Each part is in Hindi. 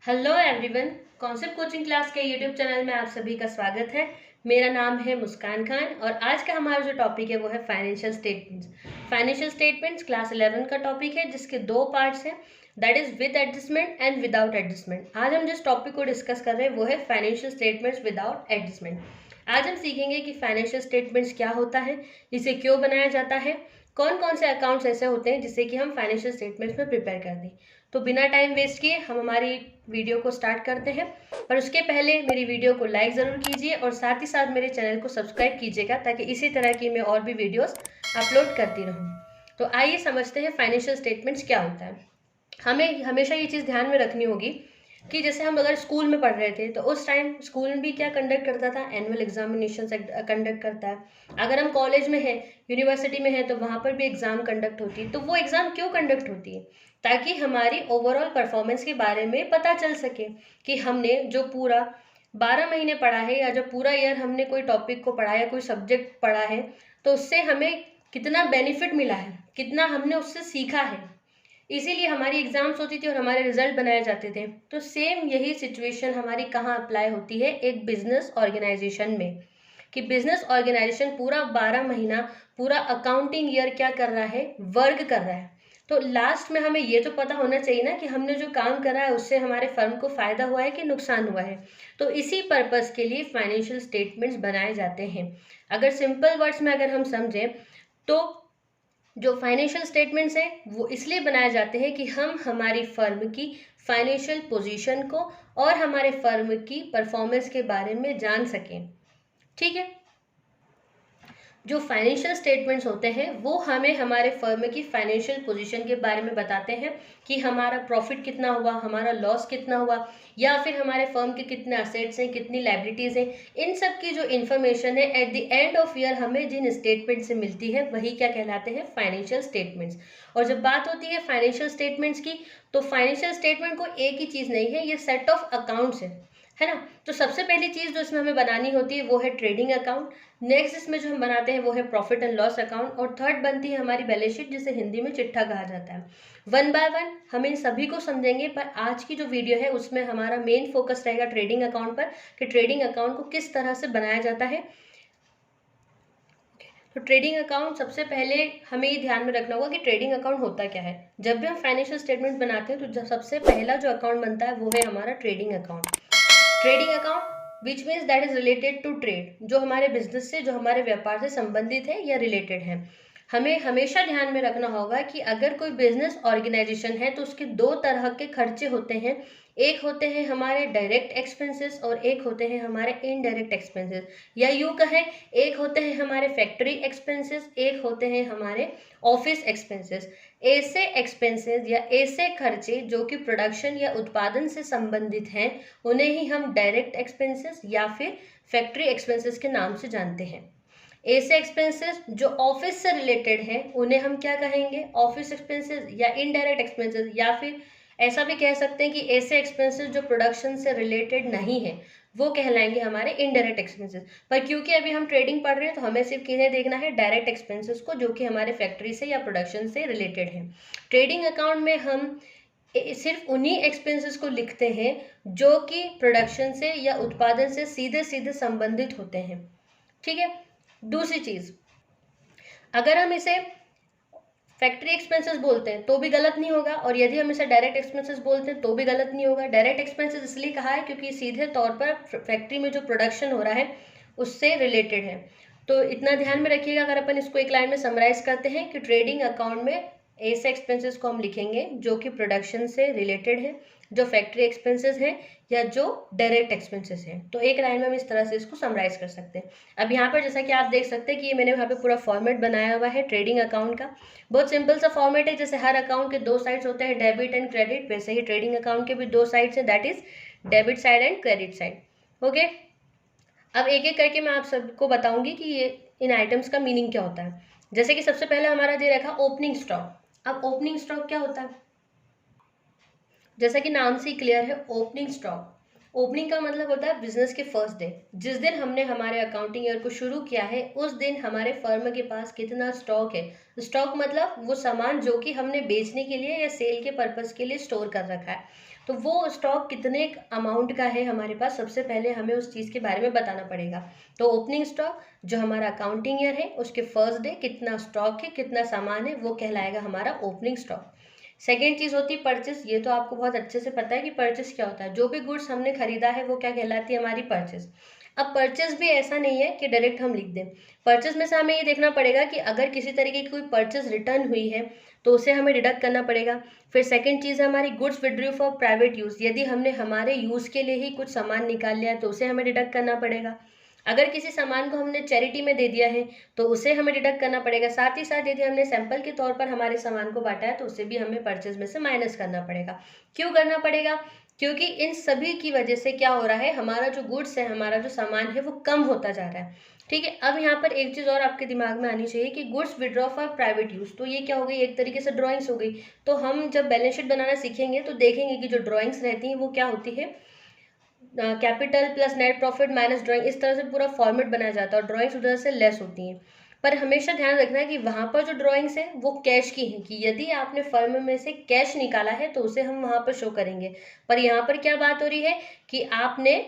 Hello everyone. Concept coaching class के यूट्यूब चैनल में आप सभी का स्वागत है। मेरा नाम है मुस्कान खान और आज का हमारा जो टॉपिक है वो है financial statements. Financial statements class 11 का टॉपिक है जिसके दो पार्ट्स हैं, that is with adjustment and without adjustment. आज हम जिस टॉपिक को डिस्कस कर रहे हैं वो है फाइनेंशियल स्टेटमेंट्स विदाउट एडजस्टमेंट। आज हम सीखेंगे कि फाइनेंशियल स्टेटमेंट्स क्या होता है, इसे क्यों बनाया जाता है, कौन कौन से अकाउंट्स ऐसे होते हैं जिससे कि हम फाइनेंशियल स्टेटमेंट्स में प्रिपेयर कर दें। तो बिना टाइम वेस्ट किए हम हमारी वीडियो को स्टार्ट करते हैं। पर उसके पहले मेरी वीडियो को लाइक ज़रूर कीजिए और साथ ही साथ मेरे चैनल को सब्सक्राइब कीजिएगा ताकि इसी तरह की मैं और भी वीडियोस अपलोड करती रहूं। तो आइए समझते हैं फाइनेंशियल स्टेटमेंट्स क्या होता है। हमें हमेशा ये चीज़ ध्यान में रखनी होगी कि जैसे हम अगर स्कूल में पढ़ रहे थे तो उस टाइम स्कूल में भी क्या कंडक्ट करता था, एनुअल एग्जामिनेशन कंडक्ट करता है। अगर हम कॉलेज में हैं, यूनिवर्सिटी में है तो वहाँ पर भी एग्ज़ाम कंडक्ट होती है। तो वो एग्ज़ाम क्यों कंडक्ट होती है? ताकि हमारी ओवरऑल परफॉर्मेंस के बारे में पता चल सके कि हमने जो पूरा 12 महीने पढ़ा है या जो पूरा ईयर हमने कोई टॉपिक को पढ़ा है, कोई सब्जेक्ट पढ़ा है, तो उससे हमें कितना बेनिफिट मिला है, कितना हमने उससे सीखा है। इसीलिए हमारी एग्जाम्स होती थी और हमारे रिजल्ट बनाए जाते थे। तो सेम यही सिचुएशन हमारी कहाँ अप्लाई होती है? एक बिजनेस ऑर्गेनाइजेशन में। कि बिजनेस ऑर्गेनाइजेशन पूरा 12 महीना, पूरा अकाउंटिंग ईयर क्या कर रहा है? वर्क कर रहा है। तो लास्ट में हमें ये तो पता होना चाहिए ना कि हमने जो काम करा है उससे हमारे फर्म को फायदा हुआ है कि नुकसान हुआ है। तो इसी पर्पस के लिए फाइनेंशियल स्टेटमेंट्स बनाए जाते हैं। अगर सिंपल वर्ड्स में अगर हम समझें तो जो फाइनेंशियल स्टेटमेंट्स हैं वो इसलिए बनाए जाते हैं कि हम हमारी फर्म की फाइनेंशियल पोजीशन को और हमारे फर्म की परफॉर्मेंस के बारे में जान सकें। ठीक है। जो फाइनेंशियल स्टेटमेंट्स होते हैं वो हमें हमारे फर्म की फाइनेंशियल पोजीशन के बारे में बताते हैं कि हमारा प्रॉफिट कितना हुआ, हमारा लॉस कितना हुआ, या फिर हमारे फर्म के कितने असेट्स हैं, कितनी लाइबिलिटीज़ हैं। इन सब की जो इन्फॉर्मेशन है at the end of year हमें जिन स्टेटमेंट से मिलती है वही क्या कहलाते हैं? Financial statements. और जब बात होती है फाइनेंशियल स्टेटमेंट्स की तो फाइनेंशियल स्टेटमेंट को एक ही चीज़ नहीं है, ये सेट ऑफ अकाउंट्स है ना। तो सबसे पहली चीज़ जो इसमें हमें बनानी होती है वो है ट्रेडिंग अकाउंट। नेक्स्ट इसमें जो हम बनाते हैं वो है प्रॉफिट एंड लॉस अकाउंट और थर्ड बनती है हमारी बैलेंस शीट जिसे हिंदी में चिट्ठा कहा जाता है। वन बाय वन हम इन सभी को समझेंगे, पर आज की जो वीडियो है उसमें हमारा मेन फोकस रहेगा ट्रेडिंग अकाउंट पर कि ट्रेडिंग अकाउंट को किस तरह से बनाया जाता है। तो ट्रेडिंग अकाउंट सबसे पहले हमें ये ध्यान में रखना होगा कि ट्रेडिंग अकाउंट होता क्या है। जब भी हम फाइनेंशियल स्टेटमेंट बनाते हैं तो सबसे पहला जो अकाउंट बनता है वो है हमारा trading account. Trading account which means that is related to trade, जो हमारे बिजनेस से, जो हमारे व्यापार से संबंधित है या रिलेटेड है। हमें हमेशा ध्यान में रखना होगा कि अगर कोई बिजनेस ऑर्गेनाइजेशन है तो उसके दो तरह के खर्चे होते हैं। एक होते हैं हमारे डायरेक्ट एक्सपेंसेस और एक होते हैं हमारे इनडायरेक्ट एक्सपेंसेस, या यूँ कहें एक होते हैं हमारे फैक्ट्री एक्सपेंसेस, एक होते हैं हमारे ऑफिस एक्सपेंसेस। ऐसे एक्सपेंसेस या ऐसे खर्चे जो कि प्रोडक्शन या उत्पादन से संबंधित हैं उन्हें ही हम डायरेक्ट एक्सपेंसेस या फिर फैक्ट्री एक्सपेंसेस के नाम से जानते हैं। ऐसे एक्सपेंसेस जो ऑफिस से रिलेटेड है उन्हें हम क्या कहेंगे? ऑफिस एक्सपेंसेस या इनडायरेक्ट एक्सपेंसेस, या फिर ऐसा भी कह सकते हैं कि ऐसे एक्सपेंसेस जो प्रोडक्शन से रिलेटेड नहीं है वो कहलाएंगे हमारे इनडायरेक्ट एक्सपेंसेस। पर क्योंकि अभी हम ट्रेडिंग पढ़ रहे हैं तो हमें सिर्फ किन्हें देखना है? डायरेक्ट एक्सपेंसेस को, जो कि हमारे फैक्ट्री से या प्रोडक्शन से रिलेटेड है। ट्रेडिंग अकाउंट में हम सिर्फ उन्हीं एक्सपेंसेस को लिखते हैं जो कि प्रोडक्शन से या उत्पादन से सीधे सीधे संबंधित होते हैं। ठीक है। दूसरी चीज़, अगर हम इसे फैक्ट्री एक्सपेंसेस बोलते हैं तो भी गलत नहीं होगा, और यदि हम इसे डायरेक्ट एक्सपेंसेस बोलते हैं तो भी गलत नहीं होगा। डायरेक्ट एक्सपेंसेस इसलिए कहा है क्योंकि सीधे तौर पर फैक्ट्री में जो प्रोडक्शन हो रहा है उससे रिलेटेड है। तो इतना ध्यान में रखिएगा। अगर अपन इसको एक लाइन में समराइज करते हैं कि ट्रेडिंग अकाउंट में ऐसे एक्सपेंसेस को हम लिखेंगे जो कि प्रोडक्शन से रिलेटेड है, जो फैक्ट्री एक्सपेंसेस हैं या जो डायरेक्ट एक्सपेंसेस हैं। तो एक लाइन में हम इस तरह से इसको समराइज कर सकते हैं। अब यहाँ पर जैसा कि आप देख सकते हैं कि ये मैंने यहाँ पे पूरा फॉर्मेट बनाया हुआ है ट्रेडिंग अकाउंट का। बहुत सिंपल सा फॉर्मेट है। जैसे हर अकाउंट के दो साइड्स होते हैं, डेबिट एंड क्रेडिट, वैसे ही ट्रेडिंग अकाउंट के भी दो साइड्स हैं, that is debit side and credit side. Okay. अब एक एक करके मैं आप सबको बताऊंगी कि ये इन आइटम्स का मीनिंग क्या होता है। जैसे कि सबसे पहले हमारा दे रखा ओपनिंग स्टॉक। अब ओपनिंग स्टॉक क्या होता है? जैसा कि नाम से ही क्लियर है, ओपनिंग स्टॉक। ओपनिंग का मतलब होता है बिजनेस के फर्स्ट डे, जिस दिन हमने हमारे अकाउंटिंग ईयर को शुरू किया है उस दिन हमारे फर्म के पास कितना स्टॉक है। स्टॉक मतलब वो सामान जो कि हमने बेचने के लिए या सेल के पर्पस के लिए स्टोर कर रखा है। तो वो स्टॉक कितने अमाउंट का है हमारे पास, सबसे पहले हमें उस चीज़ के बारे में बताना पड़ेगा। तो ओपनिंग स्टॉक जो हमारा अकाउंटिंग ईयर है उसके फर्स्ट डे कितना स्टॉक है, कितना सामान है, वो कहलाएगा हमारा ओपनिंग स्टॉक। सेकेंड चीज़ होती है परचेस। ये तो आपको बहुत अच्छे से पता है कि परचेस क्या होता है। जो भी गुड्स हमने खरीदा है वो क्या कहलाती है, हमारी परचेस। अब परचेस भी ऐसा नहीं है कि डायरेक्ट हम लिख दें। परचेस में से हमें ये देखना पड़ेगा कि अगर किसी तरीके की कोई परचेस रिटर्न हुई है तो उसे हमें डिडक्ट करना पड़ेगा। फिर सेकंड चीज़ है हमारी goods withdraw for private use. यदि हमने हमारे यूज़ के लिए ही कुछ सामान निकाल लिया है तो उसे हमें डिडक्ट करना पड़ेगा। अगर किसी सामान को हमने चैरिटी में दे दिया है तो उसे हमें डिडक्ट करना पड़ेगा। साथ ही साथ यदि हमने सैंपल के तौर पर हमारे सामान को बांटा है तो उसे भी हमें परचेज में से माइनस करना पड़ेगा। क्यों करना पड़ेगा? क्योंकि इन सभी की वजह से क्या हो रहा है, हमारा जो गुड्स है, हमारा जो सामान है वो कम होता जा रहा है। ठीक है। अब यहाँ पर एक चीज़ और आपके दिमाग में आनी चाहिए कि goods withdraw for private use, तो ये क्या हो गई, एक तरीके से ड्राइंग्स हो गई। तो हम जब बैलेंस शीट बनाना सीखेंगे तो देखेंगे कि जो ड्राइंग्स रहती हैं वो क्या होती है, capital plus net profit minus drawing, इस तरह से पूरा फॉर्मेट बनाया जाता है और ड्राइंग्स उधर से लेस होती हैं। पर हमेशा ध्यान रखना है कि वहाँ पर जो ड्राइंग्स है वो कैश की हैं, कि यदि आपने फर्म में से कैश निकाला है तो उसे हम वहाँ पर शो करेंगे। पर यहाँ पर क्या बात हो रही है कि आपने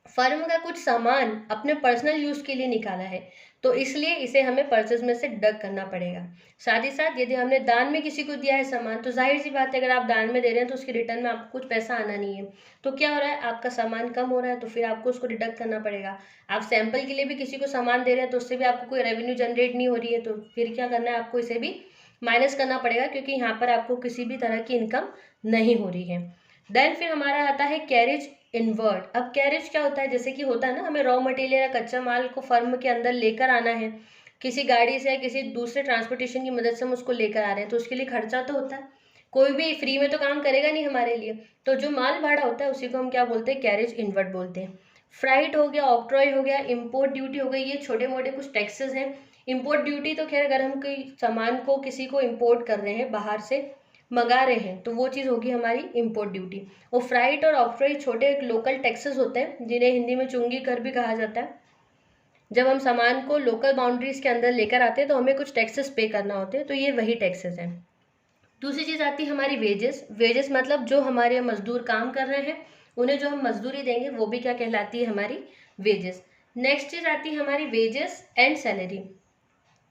फर्म का कुछ सामान अपने पर्सनल यूज़ के लिए निकाला है, तो इसलिए इसे हमें परचेज में से डिडक्ट करना पड़ेगा। साथ ही साथ यदि हमने दान में किसी को दिया है सामान, तो जाहिर सी बात है अगर आप दान में दे रहे हैं तो उसके रिटर्न में आपको कुछ पैसा आना नहीं है। तो क्या हो रहा है, आपका सामान कम हो रहा है, तो फिर आपको उसको डिडक्ट करना पड़ेगा। आप सैंपल के लिए भी किसी को सामान दे रहे हैं तो उससे भी आपको कोई रेवेन्यू जनरेट नहीं हो रही है, तो फिर क्या करना है, आपको इसे भी माइनस करना पड़ेगा, क्योंकि यहाँ पर आपको किसी भी तरह की इनकम नहीं हो रही है। देन फिर हमारा आता है कैरेज इनवर्ड। अब कैरेज क्या होता है, जैसे कि होता है ना, हमें रॉ मटेरियल या कच्चा माल को फर्म के अंदर लेकर आना है, किसी गाड़ी से या किसी दूसरे ट्रांसपोर्टेशन की मदद से हम उसको लेकर आ रहे हैं, तो उसके लिए खर्चा तो होता है। कोई भी फ्री में तो काम करेगा नहीं हमारे लिए, तो जो माल भाड़ा होता है उसी को हम क्या बोलते हैं, कैरेज इनवर्ड बोलते हैं। फ्राइट हो गया, ऑक्ट्रॉय हो गया, इम्पोर्ट ड्यूटी हो गई, ये छोटे मोटे कुछ टैक्सेस हैं। इम्पोर्ट ड्यूटी तो खैर अगर हम कोई सामान को किसी को इम्पोर्ट कर रहे हैं, बाहर से मंगा रहे हैं, तो वो चीज़ होगी हमारी इम्पोर्ट ड्यूटी। और फ्राइट और ऑक्ट्रॉय छोटे लोकल टैक्सेस होते हैं, जिन्हें हिंदी में चुंगी कर भी कहा जाता है। जब हम सामान को लोकल बाउंड्रीज के अंदर लेकर आते हैं तो हमें कुछ टैक्सेस पे करना होते हैं, तो ये वही टैक्सेस हैं। दूसरी चीज़ आती है हमारी वेजेस। वेजेस मतलब जो हमारे मजदूर काम कर रहे हैं उन्हें जो हम मजदूरी देंगे वो भी क्या कहलाती है, हमारी वेजेस। नेक्स्ट चीज़ आती है हमारी वेजेस एंड सैलरी।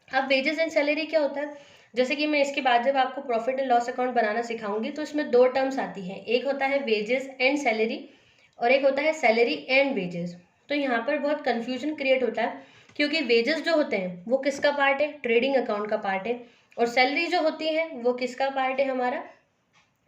अब वेजेस एंड सैलरी क्या होता है, जैसे कि मैं इसके बाद जब आपको प्रॉफिट एंड लॉस अकाउंट बनाना सिखाऊंगी तो इसमें दो टर्म्स आती हैं, एक होता है वेजेस एंड सैलरी और एक होता है सैलरी एंड वेजेस। तो यहाँ पर बहुत कन्फ्यूजन क्रिएट होता है, क्योंकि वेजेस जो होते हैं वो किसका पार्ट है, ट्रेडिंग अकाउंट का पार्ट है, और सैलरी जो होती है वो किसका पार्ट है, हमारा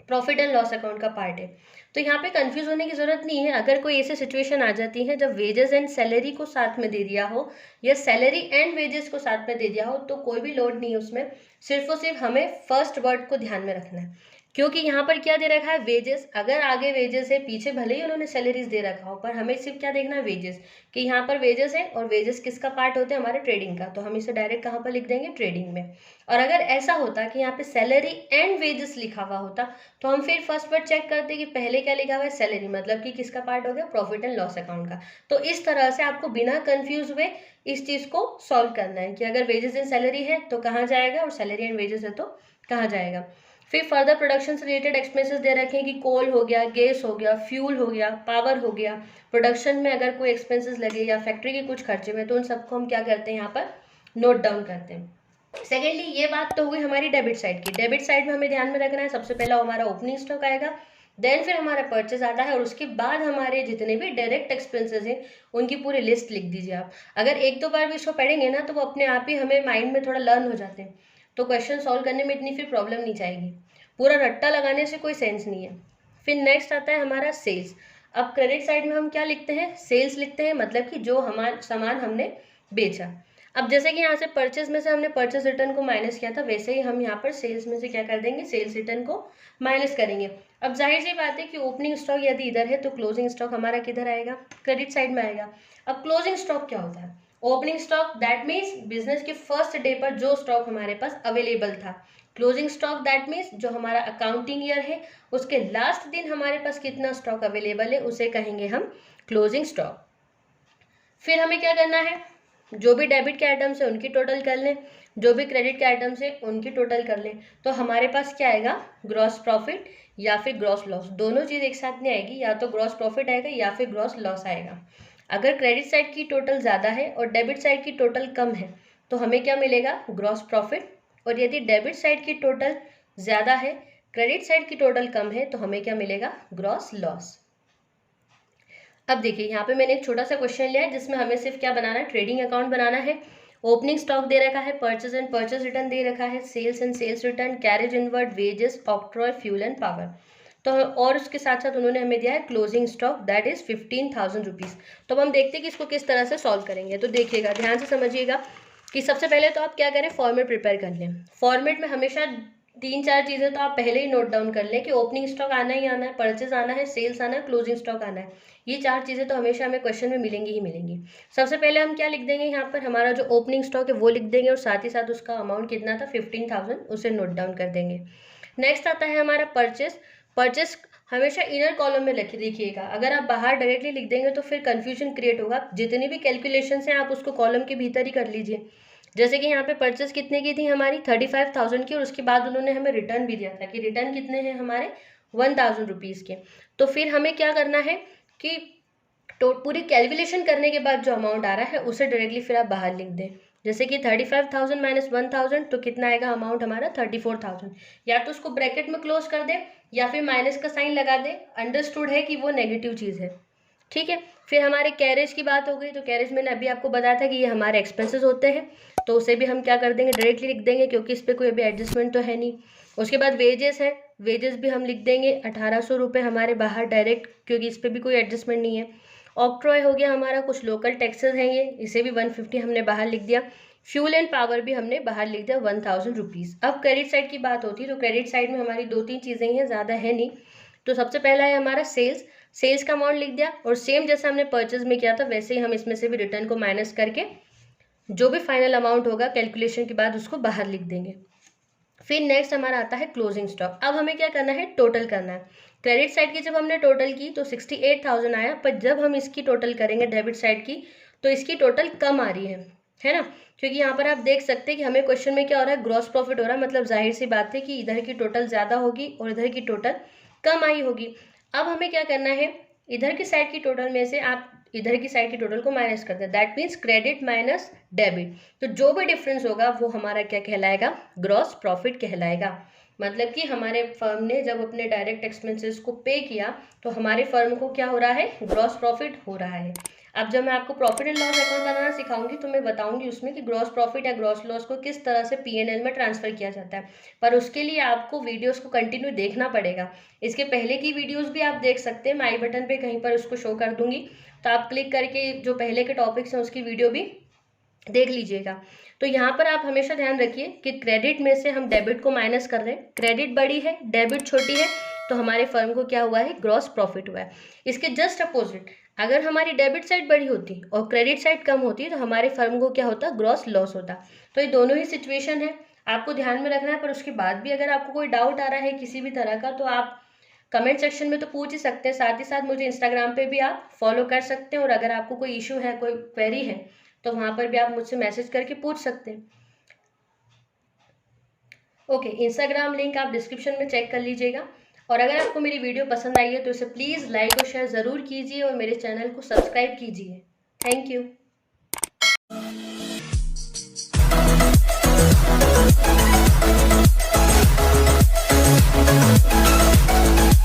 प्रॉफिट एंड लॉस अकाउंट का पार्ट है। तो यहाँ पे कंफ्यूज होने की ज़रूरत नहीं है। अगर कोई ऐसी सिचुएशन आ जाती है जब वेजेस एंड सैलरी को साथ में दे दिया हो या सैलरी एंड वेजेस को साथ में दे दिया हो, तो कोई भी लोड नहीं है उसमें, सिर्फ और सिर्फ हमें फर्स्ट वर्ड को ध्यान में रखना है। क्योंकि यहाँ पर क्या दे रखा है, वेजेस। अगर आगे वेजेस है, पीछे भले ही उन्होंने सैलरीज दे रखा हो, पर हमें सिर्फ क्या देखना है, वेजेस, कि यहाँ पर वेजेस है और वेजेस किसका पार्ट होते हैं, हमारे ट्रेडिंग का, तो हम इसे डायरेक्ट कहाँ पर लिख देंगे, ट्रेडिंग में। और अगर ऐसा होता कि यहाँ पे सैलरी एंड वेजेस लिखा हुआ होता तो हम फिर फर्स्ट वर्ड चेक करते कि पहले क्या लिखा हुआ है, सैलरी, मतलब कि किसका पार्ट हो गया, प्रॉफिट एंड लॉस अकाउंट का। तो इस तरह से आपको बिना कंफ्यूज हुए इस चीज़ को सॉल्व करना है कि अगर वेजेस एंड सैलरी है तो कहाँ जाएगा और सैलरी एंड वेजेस है तो कहाँ जाएगा। फिर फर्दर प्रोडक्शन से रिलेटेड एक्सपेंसेस दे रखे हैं कि कोल हो गया, गैस हो गया, फ्यूल हो गया, पावर हो गया। प्रोडक्शन में अगर कोई एक्सपेंसेस लगे या फैक्ट्री के कुछ खर्चे में, तो उन सबको हम क्या करते हैं, यहाँ पर नोट डाउन करते हैं। सेकेंडली ये बात तो हुई हमारी डेबिट साइड की। डेबिट साइड में हमें ध्यान में रखना है, सबसे पहला हमारा ओपनिंग स्टॉक आएगा, देन फिर हमारा परचेज आता है और उसके बाद हमारे जितने भी डायरेक्ट एक्सपेंसेस हैं उनकी पूरी लिस्ट लिख दीजिए आप। अगर एक दो बार भी इसको पढ़ेंगे ना तो वो अपने आप ही हमें माइंड में थोड़ा लर्न हो जाते हैं, तो क्वेश्चन सॉल्व करने में इतनी फिर प्रॉब्लम नहीं जाएगी। पूरा रट्टा लगाने से कोई सेंस नहीं है। फिर नेक्स्ट आता है हमारा सेल्स। अब क्रेडिट साइड में हम क्या लिखते हैं, सेल्स लिखते हैं, मतलब कि जो हमारा सामान हमने बेचा। अब जैसे कि यहाँ से परचेज में से हमने परचेज रिटर्न को माइनस किया था, वैसे ही हम यहाँ पर सेल्स में से क्या कर देंगे, सेल्स रिटर्न को माइनस करेंगे। अब जाहिर सी बात है कि ओपनिंग स्टॉक यदि इधर है तो क्लोजिंग स्टॉक हमारा किधर आएगा, क्रेडिट साइड में आएगा। अब क्लोजिंग स्टॉक क्या होता है, opening stock that means business के फर्स्ट डे पर जो स्टॉक हमारे पास अवेलेबल था। क्लोजिंग स्टॉक दैट मीन्स जो हमारा अकाउंटिंग ईयर है उसके लास्ट दिन हमारे पास कितना स्टॉक अवेलेबल है उसे कहेंगे हम क्लोजिंग स्टॉक। फिर हमें क्या करना है, जो भी डेबिट के आइटम्स है उनकी टोटल कर लें, जो भी क्रेडिट के आइटम्स है उनकी टोटल कर लें, तो हमारे पास क्या आएगा, ग्रॉस प्रॉफिट या फिर ग्रॉस लॉस, दोनों चीज़ एक साथ नहीं आएगी, या तो ग्रॉस प्रॉफिट आएगा या फिर ग्रॉस लॉस आएगा। अगर क्रेडिट साइड की टोटल ज़्यादा है और डेबिट साइड की टोटल कम है तो हमें क्या मिलेगा, ग्रॉस प्रॉफिट। और यदि डेबिट साइड की टोटल ज़्यादा है, क्रेडिट साइड की टोटल कम है, तो हमें क्या मिलेगा, ग्रॉस लॉस। अब देखिए यहाँ पे मैंने एक छोटा सा क्वेश्चन लिया है जिसमें हमें सिर्फ क्या बनाना है, ट्रेडिंग अकाउंट बनाना है। ओपनिंग स्टॉक दे रखा है, परचेज एंड परचेज रिटर्न दे रखा है, sales and sales return, carriage inward, wages, octroi, fuel and power. तो और उसके साथ साथ उन्होंने हमें दिया है closing stock that is 15,000 rupees. तो अब हम देखते हैं कि इसको किस तरह से सॉल्व करेंगे। तो देखिएगा, ध्यान से समझिएगा कि सबसे पहले तो आप क्या करें, फॉर्मेट प्रिपेयर कर लें। फॉर्मेट में हमेशा 3-4 चीज़ें तो आप पहले ही नोट डाउन कर लें कि ओपनिंग स्टॉक आना ही आना है, परचेज आना है, सेल्स आना है, क्लोजिंग स्टॉक आना है। ये 4 चीज़ें तो हमेशा हमें क्वेश्चन में मिलेंगी ही मिलेंगी। सबसे पहले हम क्या लिख देंगे, यहाँ पर हमारा जो ओपनिंग स्टॉक है वो लिख देंगे और साथ ही साथ उसका अमाउंट कितना था, 15,000, उसे नोट डाउन कर देंगे। नेक्स्ट आता है हमारा परचेस। परचेस हमेशा इनर कॉलम में लिखिएगा, अगर आप बाहर डायरेक्टली लिख देंगे तो फिर कंफ्यूजन क्रिएट होगा। जितनी भी कैलकुलेशन हैं आप उसको कॉलम के भीतर ही कर लीजिए। जैसे कि यहाँ पे परचेस कितने की थी हमारी, 35,000 की, और उसके बाद उन्होंने हमें रिटर्न भी दिया था कि रिटर्न कितने हैं हमारे, 1,000 रुपीज़ के। तो फिर हमें क्या करना है कि तो पूरी कैलकुलेशन करने के बाद जो अमाउंट आ रहा है उसे डायरेक्टली फिर आप बाहर लिख दें। जैसे कि 35,000 माइनस 1,000 तो कितना आएगा अमाउंट हमारा, 34,000। या तो उसको ब्रैकेट में क्लोज कर दे या फिर माइनस का साइन लगा दे, अंडरस्टूड है कि वो नेगेटिव चीज़ है, ठीक है। फिर हमारे कैरेज की बात हो गई, तो कैरेज मैंने अभी आपको बताया था कि ये हमारे एक्सपेंसेस होते हैं, तो उसे भी हम क्या कर देंगे, डायरेक्टली लिख देंगे क्योंकि इस पर कोई अभी एडजस्टमेंट तो है नहीं। उसके बाद वेजेस है, वेजेस भी हम लिख देंगे 1,800 रुपये हमारे बाहर डायरेक्ट, क्योंकि इस पर भी कोई एडजस्टमेंट नहीं है। ऑक्ट्रॉय हो गया हमारा, कुछ लोकल टैक्सेस हैं ये, इसे भी 150 हमने बाहर लिख दिया। फ्यूल एंड पावर भी हमने बाहर लिख दिया 1,000 रुपीज़। अब क्रेडिट साइड की बात होती है तो क्रेडिट साइड में हमारी 2-3 चीज़ें ही हैं, ज़्यादा है नहीं। तो सबसे पहला है हमारा सेल्स, सेल्स का अमाउंट लिख दिया, और सेम जैसा हमने परचेज में किया था वैसे ही हम इसमें से भी रिटर्न को माइनस करके जो भी फाइनल अमाउंट होगा कैलकुलेशन के बाद उसको बाहर लिख देंगे। फिर नेक्स्ट हमारा आता है क्लोजिंग स्टॉक। अब हमें क्या करना है, टोटल करना है। क्रेडिट साइड की जब हमने टोटल की तो 68,000 आया, पर जब हम इसकी टोटल करेंगे डेबिट साइड की तो इसकी टोटल कम आ रही है ना, क्योंकि यहाँ पर आप देख सकते हैं कि हमें क्वेश्चन में क्या हो रहा है, ग्रॉस प्रॉफिट हो रहा है, मतलब जाहिर सी बात है कि इधर की टोटल ज़्यादा होगी और इधर की टोटल कम आई होगी। अब हमें क्या करना है, इधर की साइड की टोटल में से आप इधर की साइड की टोटल को माइनस करते हैं, that means credit minus debit. तो जो भी डिफरेंस होगा वो हमारा क्या कहलाएगा, ग्रॉस प्रॉफिट कहलाएगा। मतलब कि हमारे फर्म ने जब अपने डायरेक्ट एक्सपेंसेस को पे किया तो हमारे फर्म को क्या हो रहा है, ग्रॉस प्रॉफिट हो रहा है। अब जब मैं आपको प्रॉफिट एंड लॉस अकाउंट बनाना सिखाऊंगी तो मैं बताऊंगी उसमें कि ग्रॉस प्रॉफिट या ग्रॉस लॉस को किस तरह से P&L में ट्रांसफर किया जाता है, पर उसके लिए आपको वीडियोस को कंटिन्यू देखना पड़ेगा। इसके पहले की वीडियोस भी आप देख सकते हैं, मैं आई बटन पे कहीं पर उसको शो कर दूंगी, तो आप क्लिक करके जो पहले के टॉपिक्स हैं उसकी वीडियो भी देख लीजिएगा। तो यहाँ पर आप हमेशा ध्यान रखिए कि क्रेडिट में से हम डेबिट को माइनस कर रहे हैं, क्रेडिट बड़ी है डेबिट छोटी है, तो हमारे फर्म को क्या हुआ है, ग्रॉस प्रॉफिट हुआ है। इसके जस्ट अपोजिट अगर हमारी डेबिट साइड बड़ी होती और क्रेडिट साइड कम होती तो हमारे फर्म को क्या होता, ग्रॉस लॉस होता। तो ये दोनों ही सिचुएशन है, आपको ध्यान में रखना है। पर उसके बाद भी अगर आपको कोई डाउट आ रहा है किसी भी तरह का तो आप कमेंट सेक्शन में तो पूछ ही सकते हैं, साथ ही साथ मुझे इंस्टाग्राम पे भी आप फॉलो कर सकते हैं, और अगर आपको कोई इशू है, कोई क्वेरी है तो वहाँ पर भी आप मुझसे मैसेज करके पूछ सकते हैं। ओके, इंस्टाग्राम लिंक आप डिस्क्रिप्शन में चेक कर लीजिएगा। और अगर आपको मेरी वीडियो पसंद आई है तो इसे प्लीज़ लाइक और शेयर ज़रूर कीजिए और मेरे चैनल को सब्सक्राइब कीजिए। Thank you.